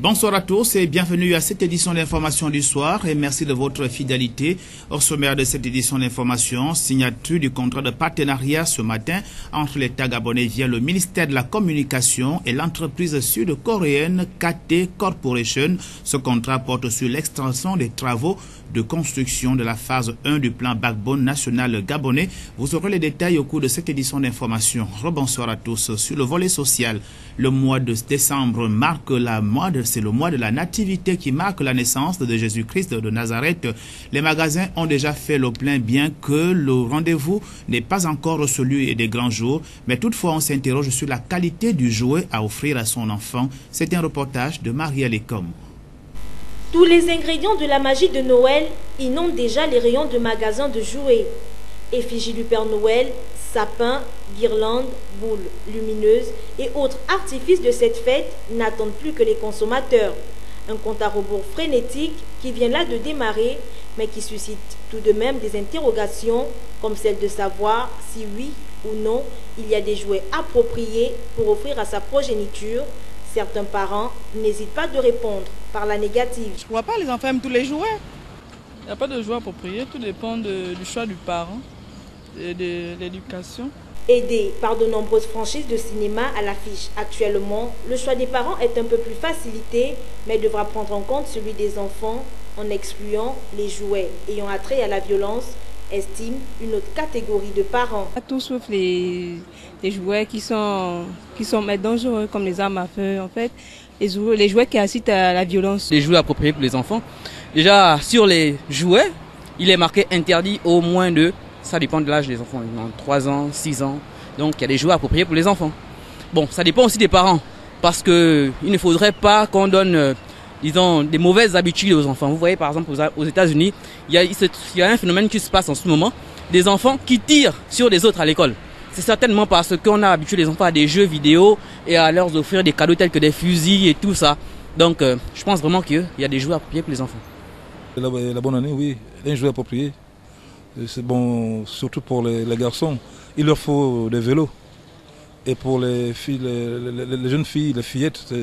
Bonsoir à tous et bienvenue à cette édition d'information du soir et merci de votre fidélité. Au sommaire de cette édition d'information, signature du contrat de partenariat ce matin entre l'État gabonais via le ministère de la Communication et l'entreprise sud-coréenne KT Corporation. Ce contrat porte sur l'extension des travaux de construction de la phase 1 du plan backbone national gabonais. Vous aurez les détails au cours de cette édition d'information. Rebonsoir à tous. Sur le volet social, le mois de décembre marque c'est le mois de la nativité qui marque la naissance de Jésus-Christ de Nazareth. Les magasins ont déjà fait le plein bien que le rendez-vous n'est pas encore celui des grands jours. Mais toutefois, on s'interroge sur la qualité du jouet à offrir à son enfant. C'est un reportage de Maria Lecom. Tous les ingrédients de la magie de Noël inondent déjà les rayons de magasins de jouets. Effigie du Père Noël, sapins, guirlandes, boules lumineuses et autres artifices de cette fête n'attendent plus que les consommateurs. Un compte à rebours frénétique qui vient là de démarrer, mais qui suscite tout de même des interrogations, comme celle de savoir si oui ou non il y a des jouets appropriés pour offrir à sa progéniture. Certains parents n'hésitent pas de répondre par la négative. Je ne vois pas, les enfants aiment tous les jouets. Il n'y a pas de jouets appropriés, tout dépend du choix du parent et de l'éducation. Aidé par de nombreuses franchises de cinéma à l'affiche actuellement, le choix des parents est un peu plus facilité, mais devra prendre en compte celui des enfants en excluant les jouets ayant attrait à la violence, estime une autre catégorie de parents. Tout sauf les jouets qui sont dangereux, comme les armes à feu, en fait, les jouets qui incitent à la violence. Les jouets appropriés pour les enfants. Déjà, sur les jouets, il est marqué interdit au moins de, ça dépend de l'âge des enfants, 3 ans, 6 ans. Donc il y a des jouets appropriés pour les enfants. Bon, ça dépend aussi des parents, parce qu'il ne faudrait pas qu'on donne, disons, des mauvaises habitudes aux enfants. Vous voyez par exemple aux États-Unis, il y a un phénomène qui se passe en ce moment, des enfants qui tirent sur les autres à l'école. C'est certainement parce qu'on a habitué les enfants à des jeux vidéo et à leur offrir des cadeaux tels que des fusils et tout ça. Donc je pense vraiment qu'il y a des jouets appropriés pour les enfants. La bonne année, oui, un jouet approprié. C'est bon, surtout pour les garçons. Il leur faut des vélos. Et pour les filles, les jeunes filles, les fillettes,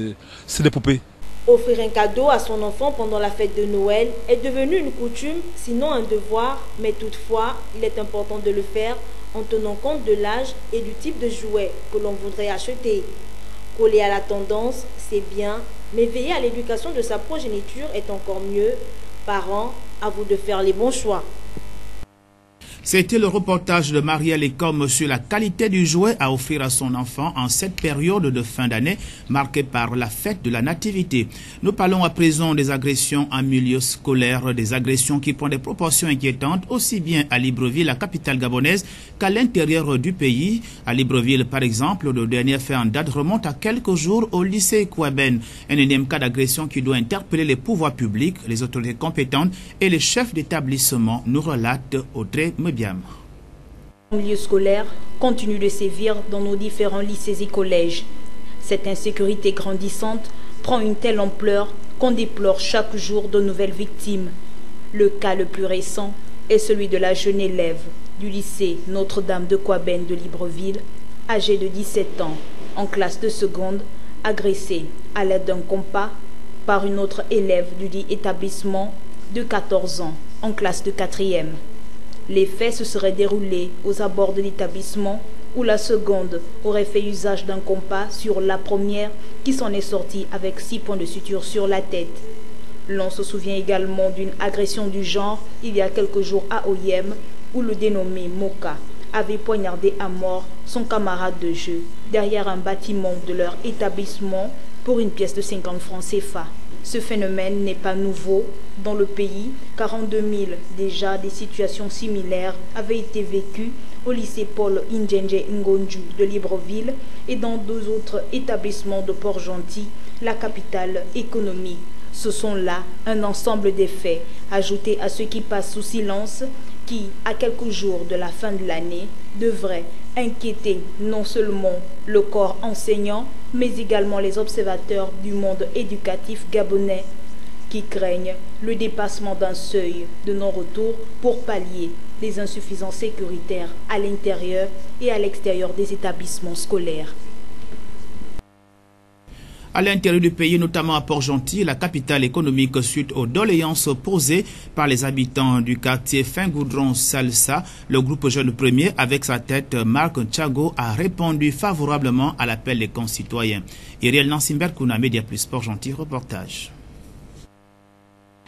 c'est des poupées. Offrir un cadeau à son enfant pendant la fête de Noël est devenu une coutume, sinon un devoir, mais toutefois, il est important de le faire en tenant compte de l'âge et du type de jouet que l'on voudrait acheter. Coller à la tendance, c'est bien, mais veiller à l'éducation de sa progéniture est encore mieux. Parents, à vous de faire les bons choix. C'était le reportage de Maria Lecom sur la qualité du jouet à offrir à son enfant en cette période de fin d'année marquée par la fête de la nativité. Nous parlons à présent des agressions en milieu scolaire, des agressions qui prennent des proportions inquiétantes aussi bien à Libreville, la capitale gabonaise, qu'à l'intérieur du pays. À Libreville, par exemple, le dernier fait en date remonte à quelques jours au lycée Kouaben. Un énième cas d'agression qui doit interpeller les pouvoirs publics, les autorités compétentes et les chefs d'établissement, nous relate Audrey Mebiam. Le milieu scolaire continue de sévir dans nos différents lycées et collèges. Cette insécurité grandissante prend une telle ampleur qu'on déplore chaque jour de nouvelles victimes. Le cas le plus récent est celui de la jeune élève du lycée Notre-Dame de Kouaben de Libreville, âgée de 17 ans, en classe de seconde, agressée à l'aide d'un compas par une autre élève du dit établissement de 14 ans, en classe de 4e. Les faits se seraient déroulés aux abords de l'établissement où la seconde aurait fait usage d'un compas sur la première qui s'en est sortie avec 6 points de suture sur la tête. L'on se souvient également d'une agression du genre il y a quelques jours à Oyem où le dénommé Moka avait poignardé à mort son camarade de jeu derrière un bâtiment de leur établissement pour une pièce de 50 francs CFA. Ce phénomène n'est pas nouveau dans le pays, car en 2000, déjà des situations similaires avaient été vécues au lycée Paul Indjenje Ngonju de Libreville et dans 2 autres établissements de Port-Gentil, la capitale économique. Ce sont là un ensemble des faits, ajoutés à ceux qui passent sous silence, qui, à quelques jours de la fin de l'année, devraient inquiéter non seulement le corps enseignant, mais également les observateurs du monde éducatif gabonais qui craignent le dépassement d'un seuil de non-retour pour pallier les insuffisances sécuritaires à l'intérieur et à l'extérieur des établissements scolaires. À l'intérieur du pays, notamment à Port-Gentil, la capitale économique, suite aux doléances posées par les habitants du quartier Fin-Goudron-Salsa, le groupe Jeune Premier, avec sa tête Marc Thiago, a répondu favorablement à l'appel des concitoyens. Iriel Nansimber, Kuna Média Plus, Port-Gentil, reportage.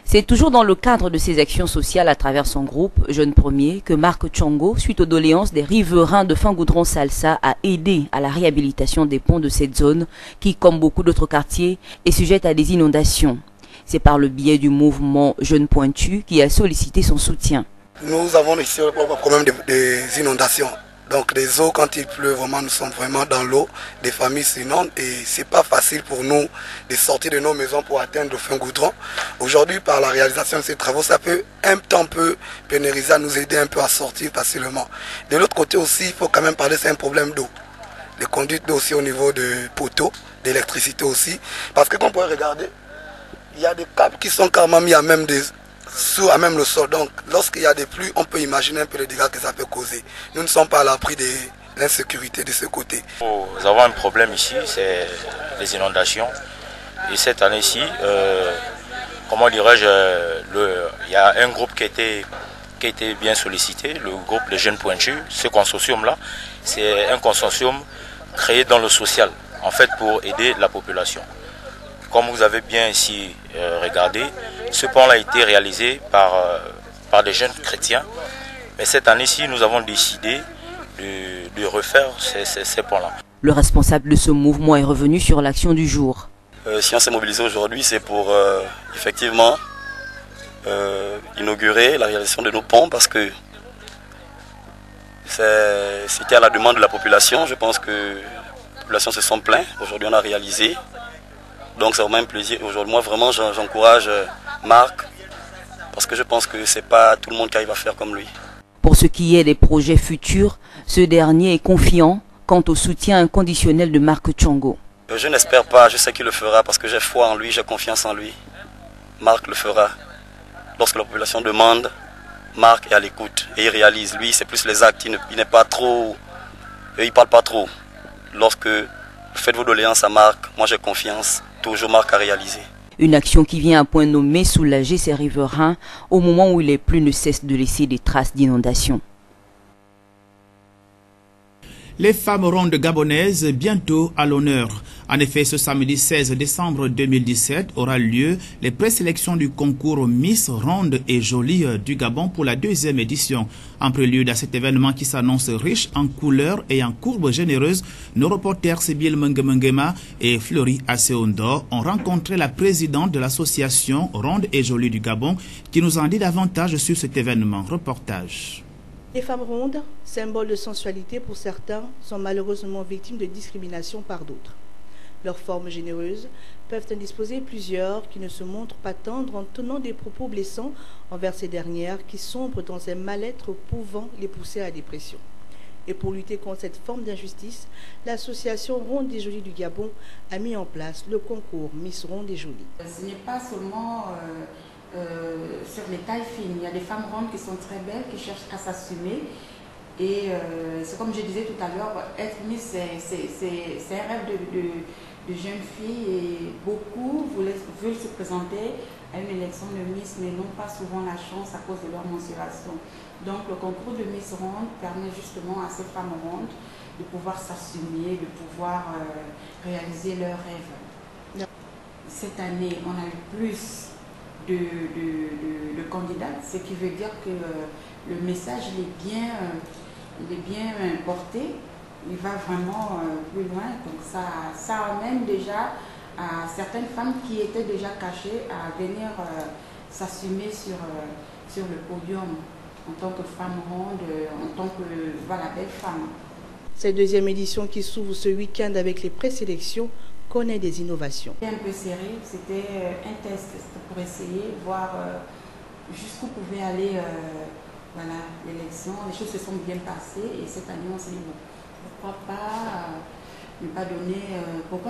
C'est toujours dans le cadre de ses actions sociales à travers son groupe Jeune Premier que Marc Thiago, suite aux doléances des riverains de Fin-Goudron-Salsa, a aidé à la réhabilitation des ponts de cette zone qui, comme beaucoup d'autres quartiers, est sujette à des inondations. C'est par le biais du mouvement Jeune Pointu qui a sollicité son soutien. Nous avons ici le problème des inondations. Donc les eaux, quand il pleut, vraiment, nous sommes vraiment dans l'eau, des familles s'inondent et c'est pas facile pour nous de sortir de nos maisons pour atteindre Fin-Goudron. Aujourd'hui, par la réalisation de ces travaux, ça peut un temps peu pénaliser, à nous aider un peu à sortir facilement. De l'autre côté aussi, il faut quand même parler, c'est un problème d'eau. Les conduites d'eau aussi au niveau de poteaux, d'électricité aussi. Parce que comme vous pouvez regarder, il y a des câbles qui sont carrément mis à même à même le sol. Donc lorsqu'il y a des pluies, on peut imaginer un peu les dégâts que ça peut causer. Nous ne sommes pas à l'abri de l'insécurité de ce côté. Nous avons un problème ici, c'est les inondations. Et cette année-ci, comment dirais-je, il y a un groupe qui a été bien sollicité, le groupe des Jeunes Pointus. Ce consortium-là, c'est un consortium créé dans le social, en fait pour aider la population. Comme vous avez bien ici regardé, ce pont a été réalisé par des jeunes chrétiens. Mais cette année-ci, nous avons décidé de refaire ces ponts-là. Le responsable de ce mouvement est revenu sur l'action du jour. Si on s'est mobilisé aujourd'hui, c'est pour effectivement inaugurer la réalisation de nos ponts parce que c'était à la demande de la population. Je pense que la population se sent plainte. Aujourd'hui, on a réalisé. Donc c'est vraiment un plaisir. Aujourd'hui, moi vraiment j'encourage Marc parce que je pense que c'est pas tout le monde qui arrive à faire comme lui. Pour ce qui est des projets futurs, ce dernier est confiant quant au soutien inconditionnel de Marc Thiago. Je n'espère pas, je sais qu'il le fera parce que j'ai foi en lui, j'ai confiance en lui. Marc le fera. Lorsque la population demande, Marc est à l'écoute et il réalise. Lui, c'est plus les actes, il n'est pas trop, il parle pas trop. Lorsque vous faites vos doléances à Marc, moi j'ai confiance. Toujours Marc à réaliser. Une action qui vient à point nommé soulager ses riverains au moment où les pluies ne cessent de laisser des traces d'inondation. Les femmes rondes gabonaises bientôt à l'honneur. En effet, ce samedi 16 décembre 2017 aura lieu les présélections du concours Miss Ronde et Jolie du Gabon pour la 2e édition. En prélude à cet événement qui s'annonce riche en couleurs et en courbes généreuses, nos reporters Sibyl Mengemengema et Fleury Aseondo ont rencontré la présidente de l'association Ronde et Jolie du Gabon qui nous en dit davantage sur cet événement. Reportage. Les femmes rondes, symboles de sensualité pour certains, sont malheureusement victimes de discrimination par d'autres. Leurs formes généreuses peuvent indisposer plusieurs qui ne se montrent pas tendres en tenant des propos blessants envers ces dernières qui sombrent dans un mal-être pouvant les pousser à la dépression. Et pour lutter contre cette forme d'injustice, l'association Ronde et Jolie du Gabon a mis en place le concours Miss Ronde et Jolie. Ce n'est pas seulement sur les tailles fines. Il y a des femmes rondes qui sont très belles, qui cherchent à s'assumer. Et c'est comme je disais tout à l'heure, être Miss, c'est un rêve de jeunes filles et beaucoup veulent se présenter à une élection de Miss, mais n'ont pas souvent la chance à cause de leur mensuration. Donc le concours de Miss Ronde permet justement à ces femmes rondes de pouvoir s'assumer, de pouvoir réaliser leurs rêves. Cette année, on a eu plus de candidats, ce qui veut dire que le message il est bien porté, il va vraiment plus loin. Donc ça amène déjà à certaines femmes qui étaient déjà cachées à venir s'assumer sur le podium en tant que femme ronde, en tant que belle femme. Cette 2e édition qui s'ouvre ce week-end avec les présélections connaît des innovations. C'était un peu serré, c'était un test pour essayer, voir jusqu'où pouvait aller l'élection. Les choses se sont bien passées et cette année on s'est dit pourquoi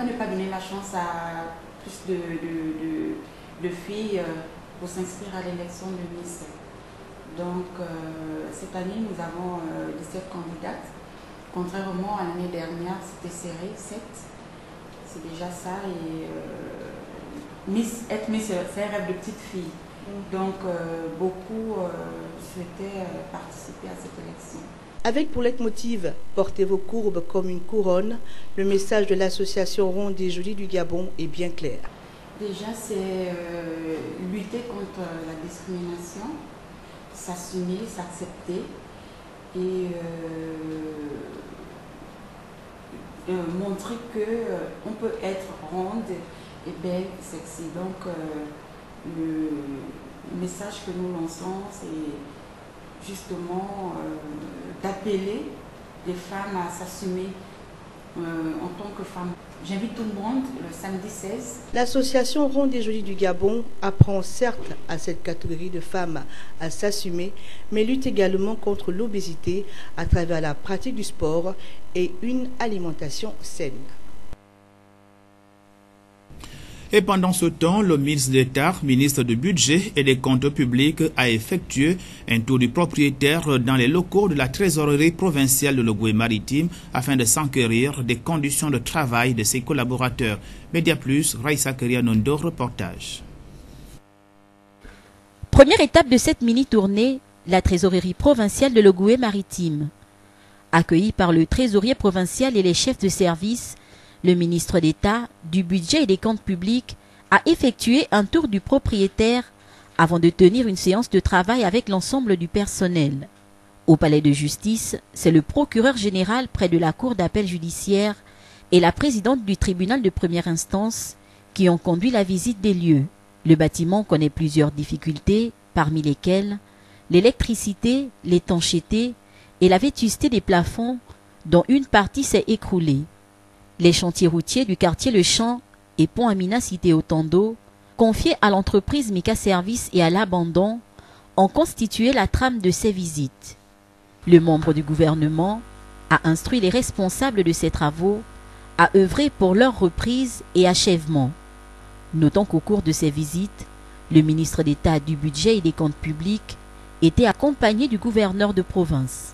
ne pas donner la chance à plus de filles pour s'inscrire à l'élection de Miss. Donc cette année nous avons 17 candidates. Contrairement à l'année dernière, c'était serré, 7. c'est déjà ça. Et être Miss, c'est un rêve de petite fille. Donc, beaucoup souhaitaient participer à cette élection. Avec pour leitmotiv « Portez vos courbes comme une couronne », le message de l'association Ronde et Jolie du Gabon est bien clair. Déjà, c'est lutter contre la discrimination, s'assumer, s'accepter et montrer qu'on peut être ronde et belle, sexy. Donc, le message que nous lançons, c'est justement d'appeler les femmes à s'assumer en tant que femmes. J'invite tout le monde le samedi 16. L'association Ronde et Jolie du Gabon apprend certes à cette catégorie de femmes à s'assumer, mais lutte également contre l'obésité à travers la pratique du sport et une alimentation saine. Et pendant ce temps, le ministre d'État, ministre du Budget et des Comptes publics, a effectué un tour du propriétaire dans les locaux de la trésorerie provinciale de l'Ogooué-Maritime afin de s'enquérir des conditions de travail de ses collaborateurs. Média Plus, Raïssa Kerianondo, reportage. Première étape de cette mini-tournée, la trésorerie provinciale de l'Ogooué-Maritime. Accueilli par le trésorier provincial et les chefs de service, le ministre d'État, du Budget et des Comptes publics a effectué un tour du propriétaire avant de tenir une séance de travail avec l'ensemble du personnel. Au palais de justice, c'est le procureur général près de la cour d'appel judiciaire et la présidente du tribunal de première instance qui ont conduit la visite des lieux. Le bâtiment connaît plusieurs difficultés, parmi lesquelles l'électricité, l'étanchéité et la vétusté des plafonds dont une partie s'est écroulée. Les chantiers routiers du quartier Le Champ et Pont Amina cité Otando, confiés à l'entreprise Mika Service et à l'abandon, ont constitué la trame de ces visites. Le membre du gouvernement a instruit les responsables de ces travaux à œuvrer pour leur reprise et achèvement. Notons qu'au cours de ces visites, le ministre d'État du Budget et des Comptes publics était accompagné du gouverneur de province.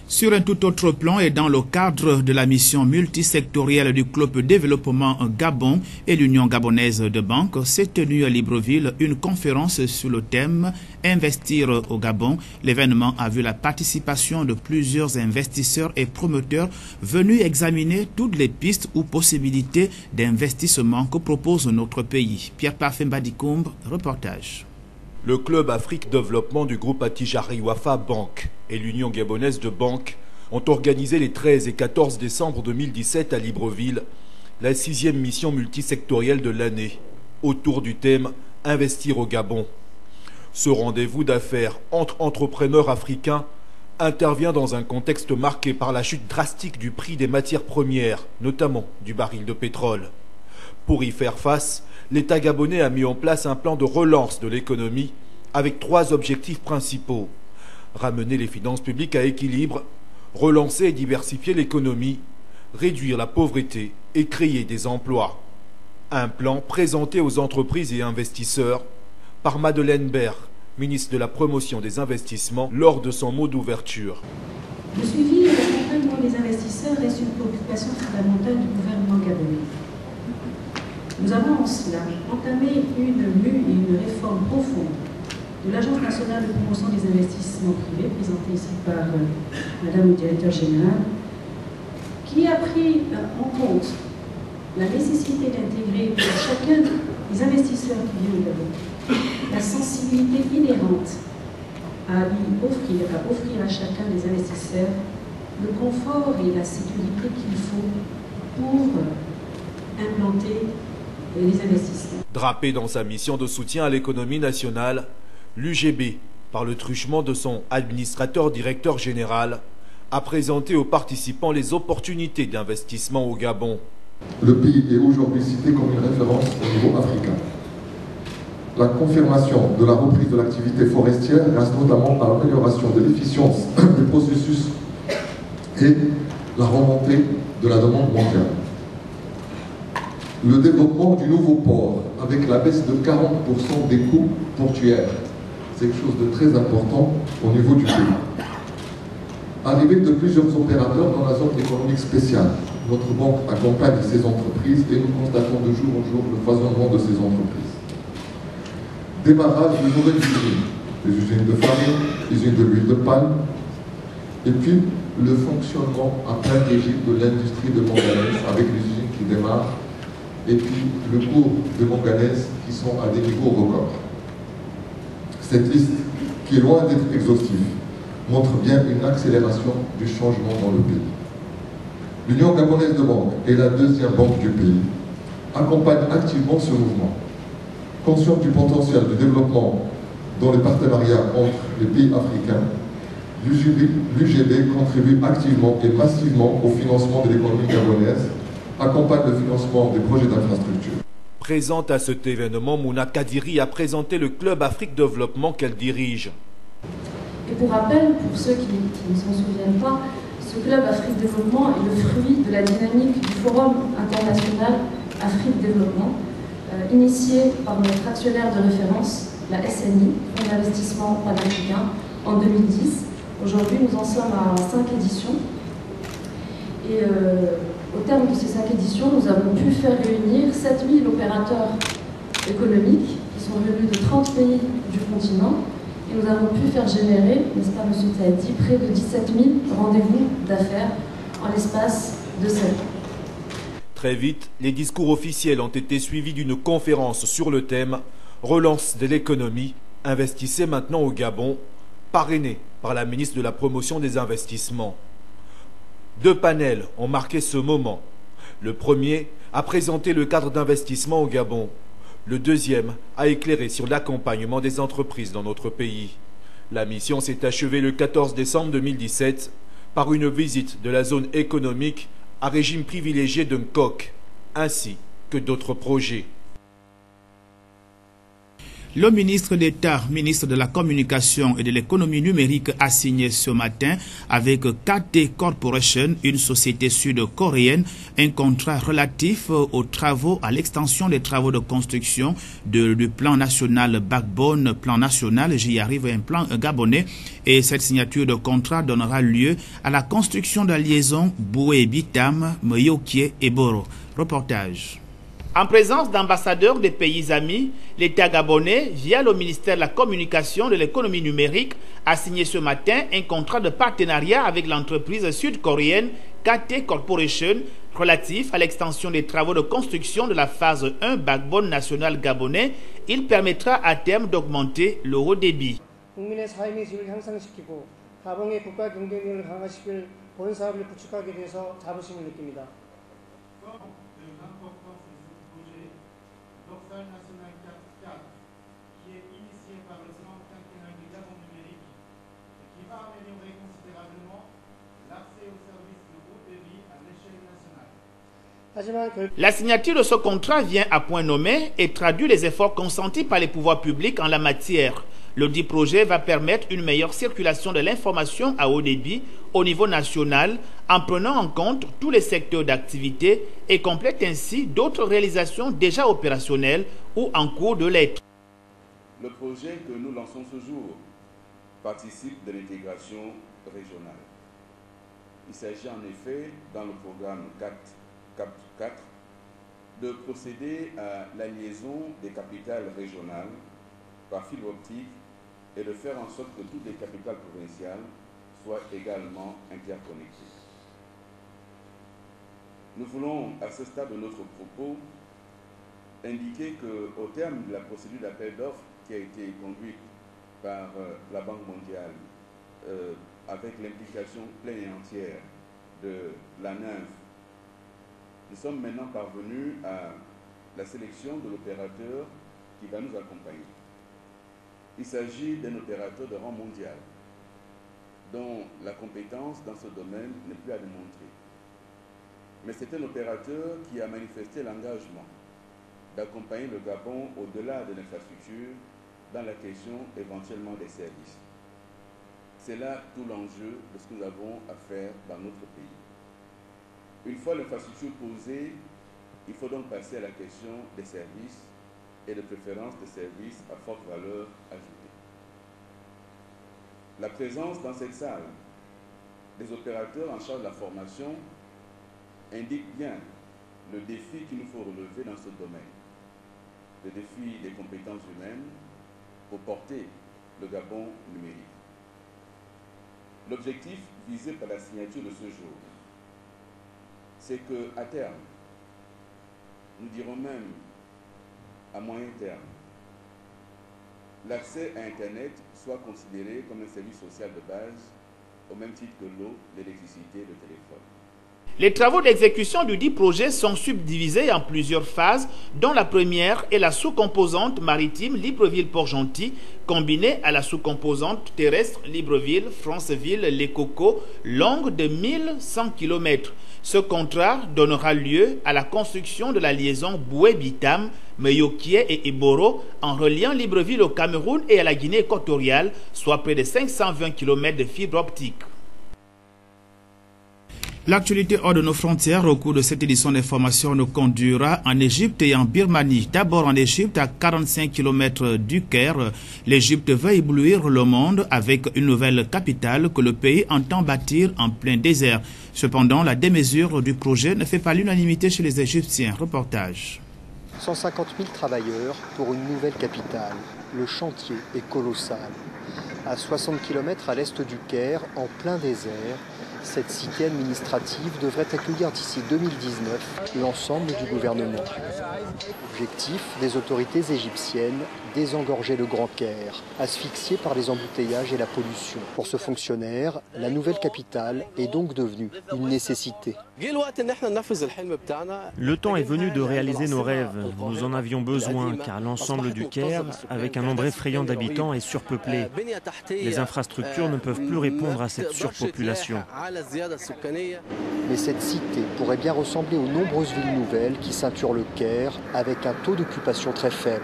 Sur un tout autre plan et dans le cadre de la mission multisectorielle du Club Développement Gabon et l'Union gabonaise de banques, s'est tenue à Libreville une conférence sur le thème « Investir au Gabon ». L'événement a vu la participation de plusieurs investisseurs et promoteurs venus examiner toutes les pistes ou possibilités d'investissement que propose notre pays. Pierre Parfait-Mbadikoumbe, reportage. Le Club Afrique Développement du groupe Attijari Wafa Banque et l'Union gabonaise de banques ont organisé les 13 et 14 décembre 2017 à Libreville la 6e mission multisectorielle de l'année autour du thème « Investir au Gabon ». Ce rendez-vous d'affaires entre entrepreneurs africains intervient dans un contexte marqué par la chute drastique du prix des matières premières, notamment du baril de pétrole. Pour y faire face, l'État gabonais a mis en place un plan de relance de l'économie avec 3 objectifs principaux. Ramener les finances publiques à équilibre, relancer et diversifier l'économie, réduire la pauvreté et créer des emplois. Un plan présenté aux entreprises et investisseurs par Madeleine Baird, ministre de la Promotion des Investissements, lors de son mot d'ouverture. Le suivi et l'accompagnement des investisseurs reste une préoccupation fondamentale du gouvernement gabonais. Nous avons en cela entamé une réforme profonde de l'Agence nationale de promotion des investissements privés, présentée ici par Madame le directeur général, qui a pris en compte la nécessité d'intégrer pour chacun des investisseurs qui viennent au Gabon la sensibilité inhérente à offrir à chacun des investisseurs le confort et la sécurité qu'il faut pour implanter les investissements. Drapé dans sa mission de soutien à l'économie nationale, l'UGB, par le truchement de son administrateur-directeur général, a présenté aux participants les opportunités d'investissement au Gabon. Le pays est aujourd'hui cité comme une référence au niveau africain. La confirmation de la reprise de l'activité forestière grâce notamment à l'amélioration de l'efficience des processus et la remontée de la demande mondiale. Le développement du nouveau port avec la baisse de 40% des coûts portuaires. C'est quelque chose de très important au niveau du pays. Arrivée de plusieurs opérateurs dans la zone économique spéciale. Notre banque accompagne ces entreprises et nous constatons de jour en jour le foisonnement de ces entreprises. Démarrage de nouvelles usines, des usines de farine, usines de l'huile de palme, et puis le fonctionnement à plein régime de l'industrie de manganèse avec les usines qui démarrent, et puis le cours de manganèse qui sont à des niveaux records. Cette liste, qui est loin d'être exhaustive, montre bien une accélération du changement dans le pays. L'Union gabonaise de banque est la deuxième banque du pays, accompagne activement ce mouvement. Conscient du potentiel de développement dans les partenariats entre les pays africains, l'UGB contribue activement et massivement au financement de l'économie gabonaise, accompagne le financement des projets d'infrastructure. Présente à cet événement, Mouna Kadiri a présenté le Club Afrique Développement qu'elle dirige. Et pour rappel, pour ceux qui ne s'en souviennent pas, ce Club Afrique Développement est le fruit de la dynamique du Forum international Afrique Développement, initié par notre actionnaire de référence, la SNI, Fonds d'investissement panafricain, en 2010. Aujourd'hui, nous en sommes à 5 éditions. Et au terme de ces 5 éditions, nous avons pu faire réunir 7000 opérateurs économiques qui sont venus de 30 pays du continent. Et nous avons pu faire générer, n'est-ce pas, M. Taïdi, près de 17 000 rendez-vous d'affaires en l'espace de 7 ans. Très vite, les discours officiels ont été suivis d'une conférence sur le thème « Relance de l'économie, investissez maintenant au Gabon », parrainée par la ministre de la Promotion des Investissements. 2 panels ont marqué ce moment. Le premier a présenté le cadre d'investissement au Gabon. Le deuxième a éclairé sur l'accompagnement des entreprises dans notre pays. La mission s'est achevée le 14 décembre 2017 par une visite de la zone économique à régime privilégié de Nkok, ainsi que d'autres projets. Le ministre d'État, ministre de la Communication et de l'Économie numérique, a signé ce matin avec KT Corporation, une société sud-coréenne, un contrat relatif aux travaux, à l'extension des travaux de construction du plan national Backbone, plan national, j'y arrive, un plan gabonais. Et cette signature de contrat donnera lieu à la construction de la liaison Boué-Bitam, Moyokie et Boro. Reportage. En présence d'ambassadeurs des pays amis, l'État gabonais, via le ministère de la Communication et de l'Économie numérique, a signé ce matin un contrat de partenariat avec l'entreprise sud-coréenne KT Corporation relatif à l'extension des travaux de construction de la phase 1 Backbone national gabonais. Il permettra à terme d'augmenter le haut débit. qui est initié par le plan quinquennal du Gabon numérique et qui va améliorer considérablement l'accès aux services de haut débit à l'échelle nationale. La signature de ce contrat vient à point nommé et traduit les efforts consentis par les pouvoirs publics en la matière. Le dit projet va permettre une meilleure circulation de l'information à haut débit au niveau national en prenant en compte tous les secteurs d'activité et complète ainsi d'autres réalisations déjà opérationnelles ou en cours de l'être. Le projet que nous lançons ce jour participe de l'intégration régionale. Il s'agit en effet, dans le programme CAP 4, de procéder à la liaison des capitales régionales par fibre optique et de faire en sorte que toutes les capitales provinciales soient également interconnectées. Nous voulons, à ce stade de notre propos, indiquer qu'au terme de la procédure d'appel d'offres qui a été conduite par la Banque mondiale avec l'implication pleine et entière de la NINF, nous sommes maintenant parvenus à la sélection de l'opérateur qui va nous accompagner. Il s'agit d'un opérateur de rang mondial dont la compétence dans ce domaine n'est plus à démontrer. Mais c'est un opérateur qui a manifesté l'engagement d'accompagner le Gabon au-delà de l'infrastructure dans la question éventuellement des services. C'est là tout l'enjeu de ce que nous avons à faire dans notre pays. Une fois l'infrastructure posée, il faut donc passer à la question des services et de préférence des services à forte valeur ajoutée. La présence dans cette salle les opérateurs en charge de la formation indiquent bien le défi qu'il nous faut relever dans ce domaine, le défi des compétences humaines pour porter le Gabon numérique. L'objectif visé par la signature de ce jour, c'est qu'à terme, nous dirons même à moyen terme, l'accès à Internet soit considéré comme un service social de base, au même titre que l'eau, l'électricité et le téléphone. Les travaux d'exécution du dit projet sont subdivisés en plusieurs phases, dont la première est la sous-composante maritime Libreville-Port-Gentil, combinée à la sous-composante terrestre Libreville-Franceville-Les Cocos, longue de 1100 km. Ce contrat donnera lieu à la construction de la liaison Boué-Bitam, Meyokie et Iboro, en reliant Libreville au Cameroun et à la Guinée équatoriale, soit près de 520 km de fibre optique. L'actualité hors de nos frontières au cours de cette édition d'information nous conduira en Égypte et en Birmanie. D'abord en Égypte, à 45 km du Caire, l'Égypte veut éblouir le monde avec une nouvelle capitale que le pays entend bâtir en plein désert. Cependant, la démesure du projet ne fait pas l'unanimité chez les Égyptiens. Reportage. 150 000 travailleurs pour une nouvelle capitale. Le chantier est colossal. À 60 km à l'est du Caire, en plein désert, cette cité administrative devrait accueillir d'ici 2019 l'ensemble du gouvernement. Objectif des autorités égyptiennes, désengorger le Grand Caire, asphyxié par les embouteillages et la pollution. Pour ce fonctionnaire, la nouvelle capitale est donc devenue une nécessité. Le temps est venu de réaliser nos rêves. Nous en avions besoin car l'ensemble du Caire, avec un nombre effrayant d'habitants, est surpeuplé. Les infrastructures ne peuvent plus répondre à cette surpopulation. Mais cette cité pourrait bien ressembler aux nombreuses villes nouvelles qui ceinturent le Caire avec un taux d'occupation très faible.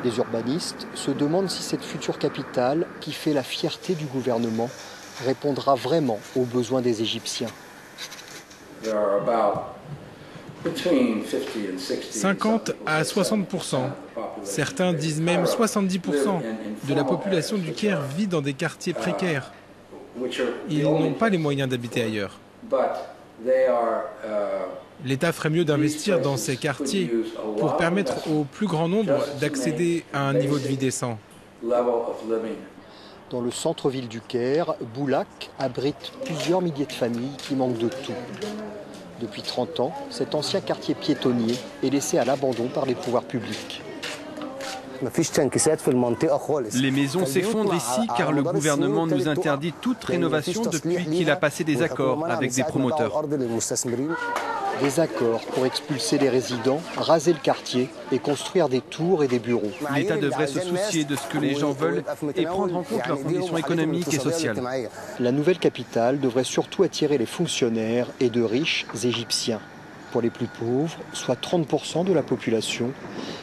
Les urbanistes se demandent si cette future capitale, qui fait la fierté du gouvernement, répondra vraiment aux besoins des Égyptiens. 50 à 60%, certains disent même 70% de la population du Caire vit dans des quartiers précaires. Ils n'ont pas les moyens d'habiter ailleurs. L'État ferait mieux d'investir dans ces quartiers pour permettre au plus grand nombre d'accéder à un niveau de vie décent. Dans le centre-ville du Caire, Boulak abrite plusieurs milliers de familles qui manquent de tout. Depuis 30 ans, cet ancien quartier piétonnier est laissé à l'abandon par les pouvoirs publics. Les maisons s'effondrent ici car le gouvernement nous interdit toute rénovation depuis qu'il a passé des accords avec des promoteurs. Des accords pour expulser les résidents, raser le quartier et construire des tours et des bureaux. L'État devrait se soucier de ce que les gens veulent et prendre en compte leurs conditions économiques et sociales. La nouvelle capitale devrait surtout attirer les fonctionnaires et de riches Égyptiens. Pour les plus pauvres, soit 30% de la population,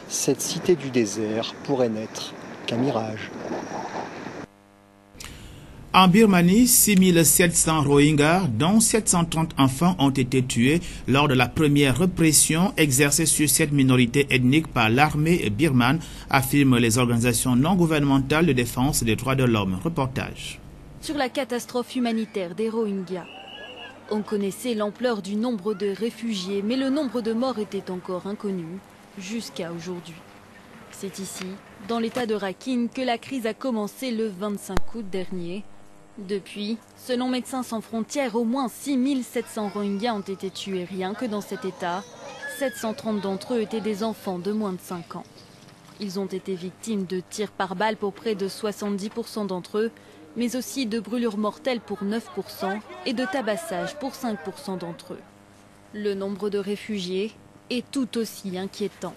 cette cité du désert pourrait n'être qu'un mirage. En Birmanie, 6700 Rohingyas, dont 730 enfants, ont été tués lors de la première répression exercée sur cette minorité ethnique par l'armée birmane, affirment les organisations non gouvernementales de défense des droits de l'homme. Reportage. Sur la catastrophe humanitaire des Rohingyas. On connaissait l'ampleur du nombre de réfugiés, mais le nombre de morts était encore inconnu jusqu'à aujourd'hui. C'est ici, dans l'état de Rakhine, que la crise a commencé le 25 août dernier. Depuis, selon Médecins sans frontières, au moins 6700 Rohingyas ont été tués rien que dans cet état. 730 d'entre eux étaient des enfants de moins de 5 ans. Ils ont été victimes de tirs par balle pour près de 70% d'entre eux, mais aussi de brûlures mortelles pour 9% et de tabassage pour 5% d'entre eux. Le nombre de réfugiés est tout aussi inquiétant.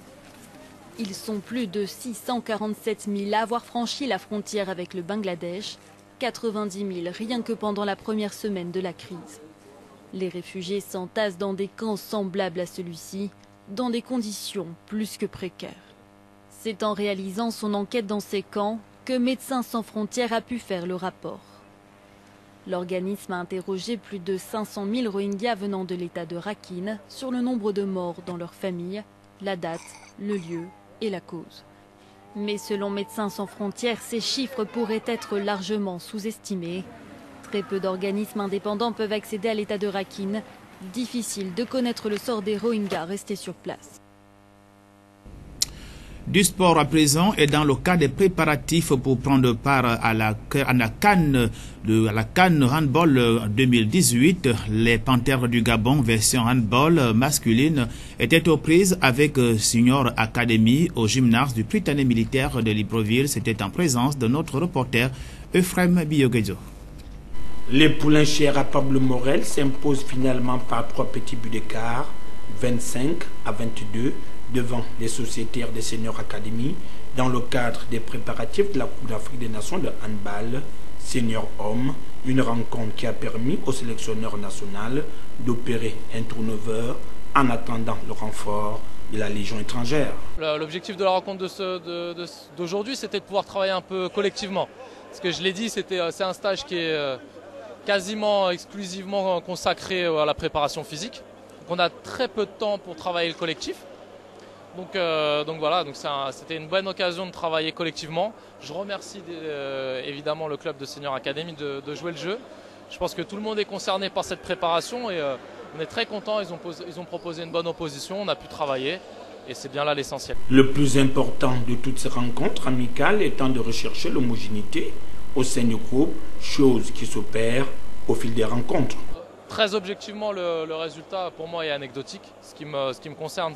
Ils sont plus de 647 000 à avoir franchi la frontière avec le Bangladesh, 90 000 rien que pendant la première semaine de la crise. Les réfugiés s'entassent dans des camps semblables à celui-ci, dans des conditions plus que précaires. C'est en réalisant son enquête dans ces camps que Médecins sans frontières a pu faire le rapport. L'organisme a interrogé plus de 500 000 Rohingyas venant de l'état de Rakhine sur le nombre de morts dans leur famille, la date, le lieu et la cause. Mais selon Médecins sans frontières, ces chiffres pourraient être largement sous-estimés. Très peu d'organismes indépendants peuvent accéder à l'état de Rakhine. Difficile de connaître le sort des Rohingyas restés sur place. Du sport à présent et dans le cas des préparatifs pour prendre part à la CAN Handball 2018, les Panthères du Gabon version handball masculine étaient aux prises avec Senior Academy au gymnase du Prytanée militaire de Libreville. C'était en présence de notre reporter Euphrem Biogezo. Les poulains chers à Pablo Morel s'imposent finalement par 3 petits buts d'écart, 25-22, devant les sociétaires des Senior Academy dans le cadre des préparatifs de la Coupe d'Afrique des Nations de handball Senior Homme, une rencontre qui a permis au sélectionneur national d'opérer un turnover en attendant le renfort de la Légion étrangère. L'objectif de la rencontre d'aujourd'hui, c'était de pouvoir travailler un peu collectivement. Parce que je l'ai dit, c'est un stage qui est quasiment exclusivement consacré à la préparation physique. Donc on a très peu de temps pour travailler le collectif. Donc voilà, c'était une bonne occasion de travailler collectivement. Je remercie évidemment le club de Senior Academy de jouer le jeu. Je pense que tout le monde est concerné par cette préparation et on est très contents. Ils ont proposé une bonne opposition, on a pu travailler et c'est bien là l'essentiel. Le plus important de toutes ces rencontres amicales étant de rechercher l'homogénéité au sein du groupe, chose qui s'opère au fil des rencontres. Très objectivement, le résultat pour moi est anecdotique. Ce qui me concerne,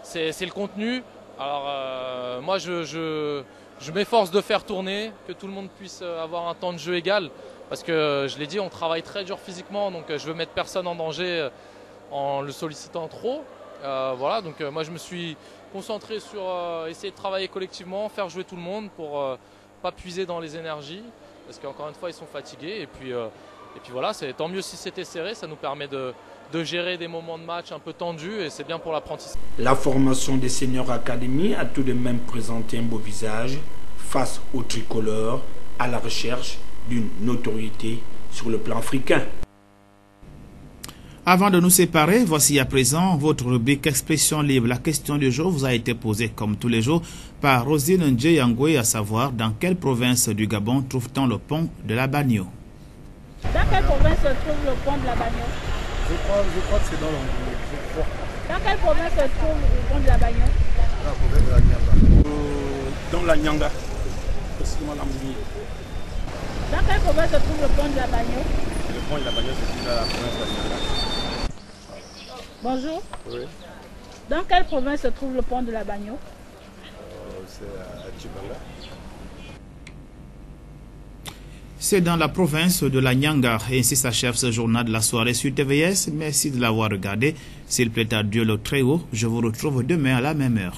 c'est le contenu. Alors moi je m'efforce de faire tourner, que tout le monde puisse avoir un temps de jeu égal. Parce que je l'ai dit, on travaille très dur physiquement, donc je veux mettre personne en danger en le sollicitant trop. Voilà, donc moi je me suis concentré sur essayer de travailler collectivement, faire jouer tout le monde pour pas puiser dans les énergies. Parce qu'encore une fois ils sont fatigués. Et puis voilà, tant mieux si c'était serré, ça nous permet de gérer des moments de match un peu tendus et c'est bien pour l'apprentissage. La formation des Senior Academy a tout de même présenté un beau visage face aux tricolores à la recherche d'une notoriété sur le plan africain. Avant de nous séparer, voici à présent votre rubrique Expression libre. La question du jour vous a été posée comme tous les jours par Rosine Ndjeyangwe, à savoir dans quelle province du Gabon trouve-t-on le pont de la Bagno? Dans quelle province se trouve le pont de la Bagno? Je crois que c'est dans l'Angoulé. Dans quelle province se trouve le pont de la Bagno? La province de la Nyanga. Dans la Nyanga. Dans quelle province se trouve le pont de la Bagno? Le pont de la Bagno se trouve dans la province de la Nyanga. Bonjour. Oui. Dans quelle province se trouve le pont de la Bagno? C'est à Tchibanga. C'est dans la province de la Nyanga. Et ainsi s'achève ce journal de la soirée sur TVS. Merci de l'avoir regardé. S'il plaît à Dieu le Très-Haut, je vous retrouve demain à la même heure.